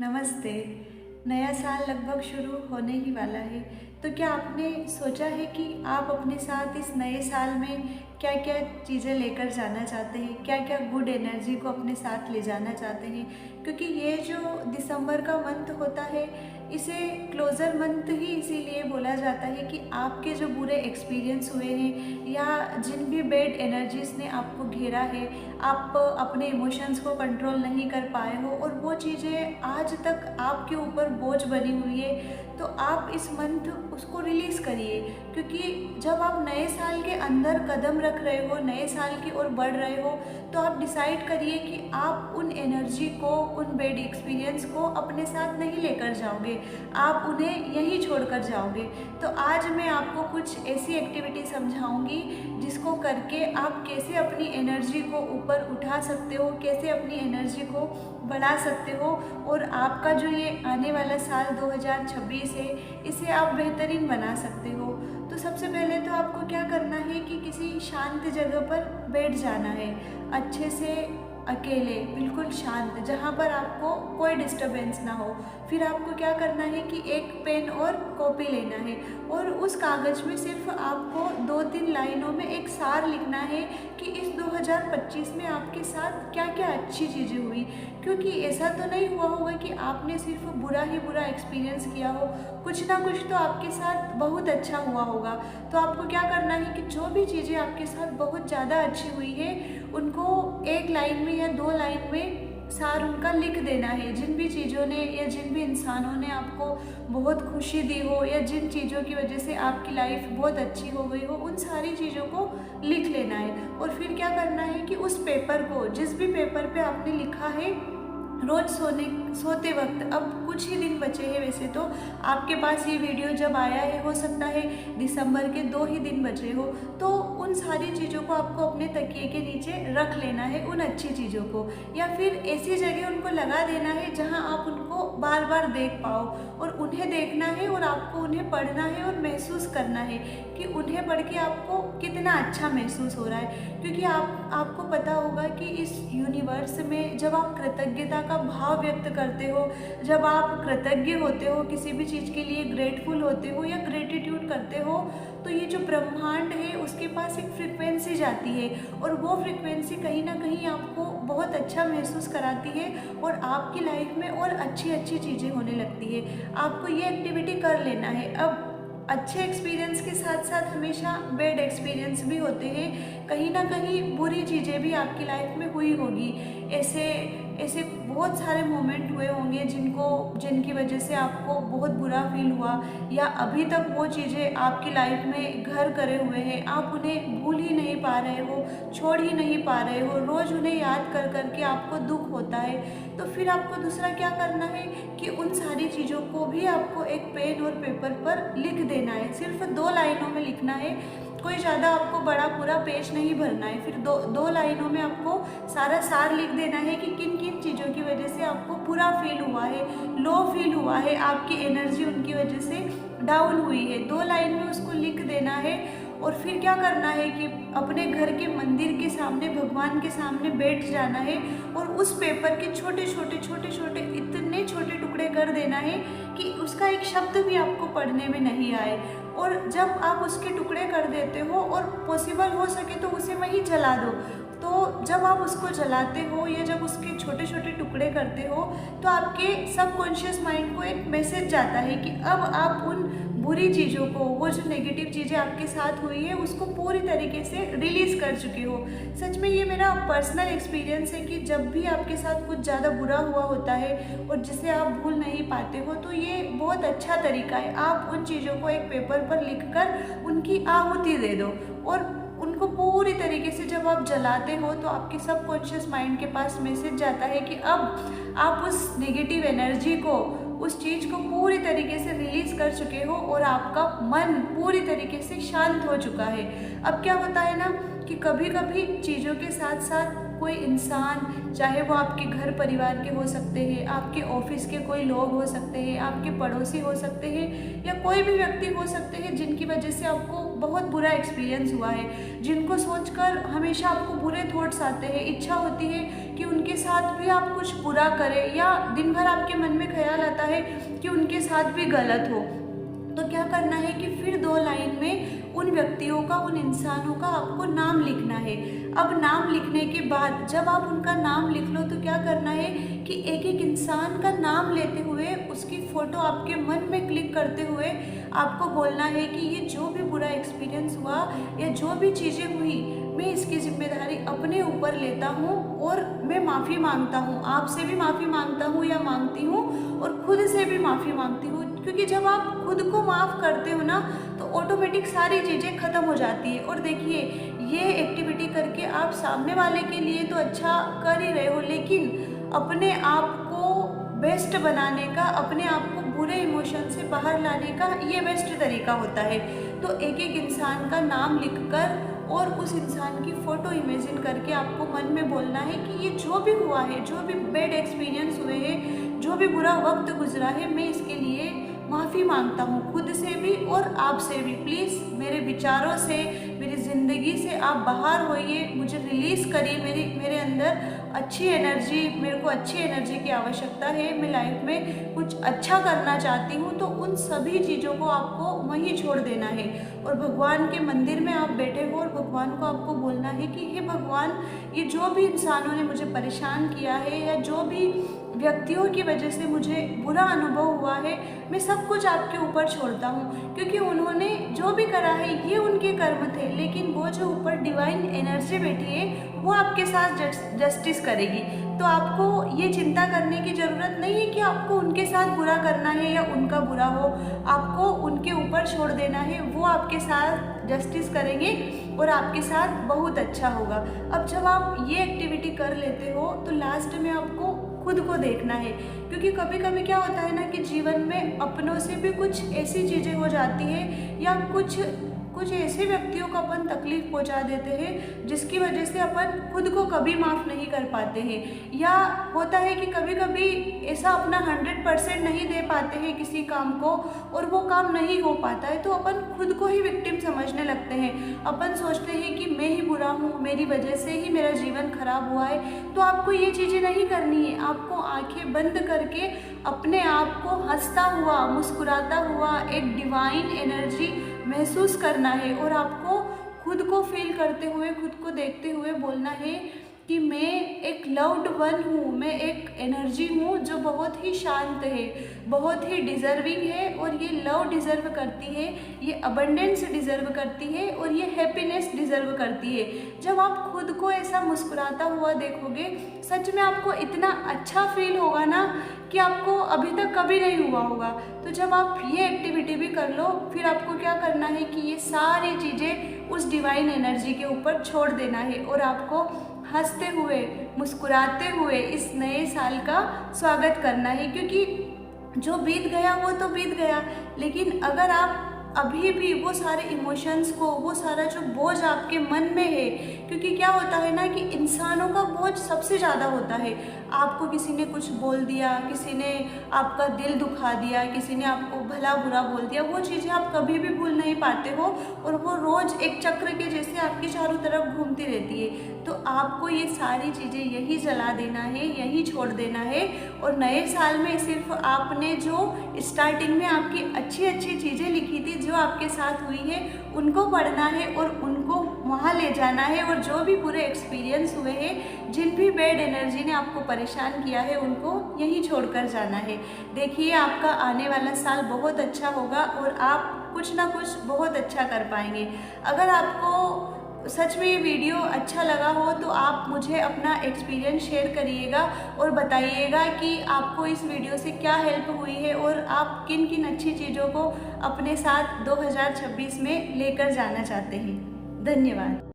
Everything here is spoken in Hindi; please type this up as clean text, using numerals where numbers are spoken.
नमस्ते। नया साल लगभग शुरू होने ही वाला है, तो क्या आपने सोचा है कि आप अपने साथ इस नए साल में क्या-क्या चीज़ें लेकर जाना चाहते हैं? क्या-क्या गुड एनर्जी को अपने साथ ले जाना चाहते हैं? क्योंकि ये जो दिसंबर का मंथ होता है, इसे क्लोज़र मंथ ही इसीलिए बोला जाता है कि आपके जो बुरे एक्सपीरियंस हुए हैं या जिन भी बैड एनर्जीज़ ने आपको घेरा है, आप अपने इमोशंस को कंट्रोल नहीं कर पाए हो और वो चीज़ें आज तक आपके ऊपर बोझ बनी हुई है, तो आप इस मंथ उसको रिलीज़ करिए। क्योंकि जब आप नए साल के अंदर कदम रख रहे हो, नए साल की ओर बढ़ रहे हो, तो आप डिसाइड करिए कि आप उन एनर्जी को, उन बैड एक्सपीरियंस को अपने साथ नहीं लेकर जाओगे, आप उन्हें यहीं छोड़कर जाओगे। तो आज मैं आपको कुछ ऐसी एक्टिविटी समझाऊंगी जिसको करके आप कैसे अपनी एनर्जी को ऊपर उठा सकते हो, कैसे अपनी एनर्जी को बढ़ा सकते हो और आपका जो ये आने वाला साल 2026 है, इसे आप बेहतरीन बना सकते हो। तो सबसे पहले तो आपको क्या करना है कि किसी शांत जगह पर बैठ जाना है, अच्छे से अकेले, बिल्कुल शांत, जहाँ पर आपको कोई डिस्टरबेंस ना हो। फिर आपको क्या करना है कि एक पेन और कॉपी लेना है और उस कागज़ में सिर्फ आपको 2-3 लाइनों में एक सार लिखना है कि इस 2025 में आपके साथ क्या क्या अच्छी चीज़ें हुई। क्योंकि ऐसा तो नहीं हुआ होगा कि आपने सिर्फ बुरा ही बुरा एक्सपीरियंस किया हो, कुछ ना कुछ तो आपके साथ बहुत अच्छा हुआ होगा। तो आपको क्या करना है कि जो भी चीज़ें आपके साथ बहुत ज़्यादा अच्छी हुई है, उनको एक लाइन में या 2 लाइन में सार उनका लिख देना है। जिन भी चीज़ों ने या जिन भी इंसानों ने आपको बहुत खुशी दी हो या जिन चीज़ों की वजह से आपकी लाइफ बहुत अच्छी हो गई हो, उन सारी चीज़ों को लिख लेना है। और फिर क्या करना है कि उस पेपर को, जिस भी पेपर पे आपने लिखा है, रोज़ सोते वक्त, अब कुछ ही दिन बचे हैं, वैसे तो आपके पास ये वीडियो जब आया है, हो सकता है दिसंबर के 2 ही दिन बचे हो, तो उन सारी चीज़ों को आपको अपने तकिए के नीचे रख लेना है, उन अच्छी चीज़ों को, या फिर ऐसी जगह उनको लगा देना है जहां आप उनको बार बार देख पाओ। और उन्हें देखना है और आपको उन्हें पढ़ना है और महसूस करना है कि उन्हें पढ़ के आपको कितना अच्छा महसूस हो रहा है। क्योंकि आपको पता होगा कि इस यूनिवर्स में जब आप कृतज्ञता का भाव व्यक्त करते हो, जब आप कृतज्ञ होते हो, किसी भी चीज़ के लिए ग्रेटफुल होते हो या ग्रेटिट्यूड करते हो, तो ये जो ब्रह्मांड है उसके पास एक फ्रिक्वेंसी जाती है और वो फ्रिक्वेंसी कहीं ना कहीं आपको बहुत अच्छा महसूस कराती है और आपकी लाइफ में और अच्छी अच्छी चीज़ें होने लगती है। आपको ये एक्टिविटी कर लेना है। अब अच्छे एक्सपीरियंस के साथ साथ हमेशा बैड एक्सपीरियंस भी होते हैं, कहीं ना कहीं बुरी चीज़ें भी आपकी लाइफ में हुई होगी। ऐसे ऐसे बहुत सारे मोमेंट हुए होंगे जिनकी वजह से आपको बहुत बुरा फील हुआ, या अभी तक वो चीज़ें आपकी लाइफ में घर करे हुए हैं, आप उन्हें भूल ही नहीं पा रहे हो, छोड़ ही नहीं पा रहे हो, रोज़ उन्हें याद कर कर के आपको दुख होता है। तो फिर आपको दूसरा क्या करना है कि उन सारी चीज़ों को भी आपको एक पेन और पेपर पर लिख देना है, सिर्फ 2 लाइनों में लिखना है, कोई ज़्यादा आपको बड़ा पूरा पेज नहीं भरना है। फिर दो लाइनों में आपको सारा सार लिख देना है कि किन किन चीज़ों की वजह से आपको बुरा फील हुआ है, लो फील हुआ है, आपकी एनर्जी उनकी वजह से डाउन हुई है। 2 लाइन में उसको लिख देना है और फिर क्या करना है कि अपने घर के मंदिर के सामने, भगवान के सामने बैठ जाना है और उस पेपर के छोटे छोटे इतने छोटे टुकड़े कर देना है कि उसका एक शब्द भी आपको पढ़ने में नहीं आए। और जब आप उसके टुकड़े कर देते हो और पॉसिबल हो सके तो उसे वहीं जला दो। तो जब आप उसको जलाते हो या जब उसके छोटे छोटे टुकड़े करते हो, तो आपके सबकॉन्शियस माइंड को एक मैसेज जाता है कि अब आप उन बुरी चीज़ों को, वो जो नेगेटिव चीज़ें आपके साथ हुई है, उसको पूरी तरीके से रिलीज़ कर चुके हो। सच में ये मेरा पर्सनल एक्सपीरियंस है कि जब भी आपके साथ कुछ ज़्यादा बुरा हुआ होता है और जिसे आप भूल नहीं पाते हो, तो ये बहुत अच्छा तरीका है। आप उन चीज़ों को एक पेपर पर लिखकर उनकी आहुति दे दो और उनको पूरी तरीके से जब आप जलाते हो, तो आपके सबकॉन्शियस माइंड के पास मैसेज जाता है कि अब आप उस नेगेटिव एनर्जी को, उस चीज़ को पूरी तरीके से रिलीज़ कर चुके हो और आपका मन पूरी तरीके से शांत हो चुका है। अब क्या होता है ना कि कभी कभी चीज़ों के साथ साथ कोई इंसान, चाहे वो आपके घर परिवार के हो सकते हैं, आपके ऑफिस के कोई लोग हो सकते हैं, आपके पड़ोसी हो सकते हैं, या कोई भी व्यक्ति हो सकते हैं जिनकी वजह से आपको बहुत बुरा एक्सपीरियंस हुआ है, जिनको सोचकर हमेशा आपको बुरे थॉट्स आते हैं, इच्छा होती है कि उनके साथ भी आप कुछ बुरा करें, या दिन भर आपके मन में ख्याल आता है कि उनके साथ भी गलत हो। तो क्या करना है कि फिर 2 लाइन में उन व्यक्तियों का, उन इंसानों का आपको नाम लिखना है। अब नाम लिखने के बाद जब आप उनका नाम लिख लो तो क्या करना है कि एक एक इंसान का नाम लेते हुए उसकी फ़ोटो आपके मन में क्लिक करते हुए आपको बोलना है कि ये जो भी बुरा एक्सपीरियंस हुआ या जो भी चीज़ें हुई, मैं इसकी जिम्मेदारी अपने ऊपर लेता हूँ और मैं माफ़ी मांगता हूँ, आपसे भी माफ़ी मांगता हूँ या मांगती हूँ, और खुद से भी माफ़ी मांगती हूँ। क्योंकि जब आप खुद को माफ़ करते हो ना तो ऑटोमेटिक सारी चीज़ें ख़त्म हो जाती है। और देखिए, ये एक्टिविटी करके आप सामने वाले के लिए तो अच्छा कर ही रहे हो, लेकिन अपने आप को बेस्ट बनाने का, अपने आप को बुरे इमोशन से बाहर लाने का ये बेस्ट तरीका होता है। तो एक एक इंसान का नाम लिखकर और उस इंसान की फ़ोटो इमेजिन करके आपको मन में बोलना है कि ये जो भी हुआ है, जो भी बैड एक्सपीरियंस हुए हैं, जो भी बुरा वक्त गुजरा है, मैं इसके लिए माफ़ी मांगता हूँ, खुद से भी और आपसे भी। प्लीज़ मेरे विचारों से, मेरी ज़िंदगी से आप बाहर होइए, मुझे रिलीज़ करिए। मेरे अंदर अच्छी एनर्जी, मेरे को अच्छी एनर्जी की आवश्यकता है, मैं लाइफ में कुछ अच्छा करना चाहती हूँ। तो उन सभी चीज़ों को आपको वहीं छोड़ देना है और भगवान के मंदिर में आप बैठे हो और भगवान को आपको बोलना है कि हे भगवान, ये जो भी इंसानों ने मुझे परेशान किया है या जो भी व्यक्तियों की वजह से मुझे बुरा अनुभव हुआ है, मैं सब कुछ आपके ऊपर छोड़ता हूँ। क्योंकि उन्होंने जो भी करा है ये उनके कर्म थे, लेकिन वो जो ऊपर डिवाइन एनर्जी बैठी है वो आपके साथ जस्टिस करेगी। तो आपको ये चिंता करने की ज़रूरत नहीं है कि आपको उनके साथ बुरा करना है या उनका बुरा हो, आपको उनके ऊपर छोड़ देना है, वो आपके साथ जस्टिस करेंगे और आपके साथ बहुत अच्छा होगा। अब जब आप ये एक्टिविटी कर लेते हो तो लास्ट में आपको खुद को देखना है, क्योंकि कभी कभी क्या होता है ना कि जीवन में अपनों से भी कुछ ऐसी चीज़ें हो जाती है या कुछ ऐसे व्यक्तियों को अपन तकलीफ पहुंचा देते हैं जिसकी वजह से अपन खुद को कभी माफ़ नहीं कर पाते हैं। या होता है कि कभी कभी ऐसा अपना 100% नहीं दे पाते हैं किसी काम को और वो काम नहीं हो पाता है, तो अपन खुद को ही विक्टिम समझने लगते हैं। अपन सोचते हैं कि मैं ही बुरा हूँ, मेरी वजह से ही मेरा जीवन खराब हुआ है। तो आपको ये चीज़ें नहीं करनी है। आपको आंखें बंद करके अपने आप को हंसता हुआ, मुस्कुराता हुआ एक डिवाइन एनर्जी महसूस करना है और आपको खुद को फील करते हुए, खुद को देखते हुए बोलना है कि मैं एक लव्ड वन हूँ, मैं एक एनर्जी हूँ जो बहुत ही शांत है, बहुत ही डिज़र्विंग है, और ये लव डिज़र्व करती है, ये अबंडेंस डिज़र्व करती है और ये हैप्पीनेस डिज़र्व करती है। जब आप खुद को ऐसा मुस्कुराता हुआ देखोगे, सच में आपको इतना अच्छा फील होगा ना कि आपको अभी तक कभी नहीं हुआ होगा। तो जब आप ये एक्टिविटी भी कर लो, फिर आपको क्या करना है कि ये सारी चीज़ें उस डिवाइन एनर्जी के ऊपर छोड़ देना है और आपको हंसते हुए, मुस्कुराते हुए इस नए साल का स्वागत करना है। क्योंकि जो बीत गया वो तो बीत गया, लेकिन अगर आप अभी भी वो सारे इमोशंस को, वो सारा जो बोझ आपके मन में है, क्योंकि क्या होता है ना कि इंसानों का बोझ सबसे ज़्यादा होता है। आपको किसी ने कुछ बोल दिया, किसी ने आपका दिल दुखा दिया, किसी ने आपको भला बुरा बोल दिया, वो चीज़ें आप कभी भी भूल नहीं पाते हो और वो रोज़ एक चक्र के जैसे आपके चारों तरफ घूमती रहती है। तो आपको ये सारी चीज़ें यही जला देना है, यही छोड़ देना है और नए साल में सिर्फ आपने जो स्टार्टिंग में आपकी अच्छी अच्छी चीज़ें लिखी थी, जो आपके साथ हुई है, उनको पढ़ना है और उनको वहाँ ले जाना है। और जो भी बुरे एक्सपीरियंस हुए हैं, जिन भी बैड एनर्जी ने आपको परेशान किया है, उनको यहीं छोड़कर जाना है। देखिए, आपका आने वाला साल बहुत अच्छा होगा और आप कुछ ना कुछ बहुत अच्छा कर पाएंगे। अगर आपको सच में ये वीडियो अच्छा लगा हो तो आप मुझे अपना एक्सपीरियंस शेयर करिएगा और बताइएगा कि आपको इस वीडियो से क्या हेल्प हुई है और आप किन किन अच्छी चीज़ों को अपने साथ 2026 में लेकर जाना चाहते हैं। धन्यवाद।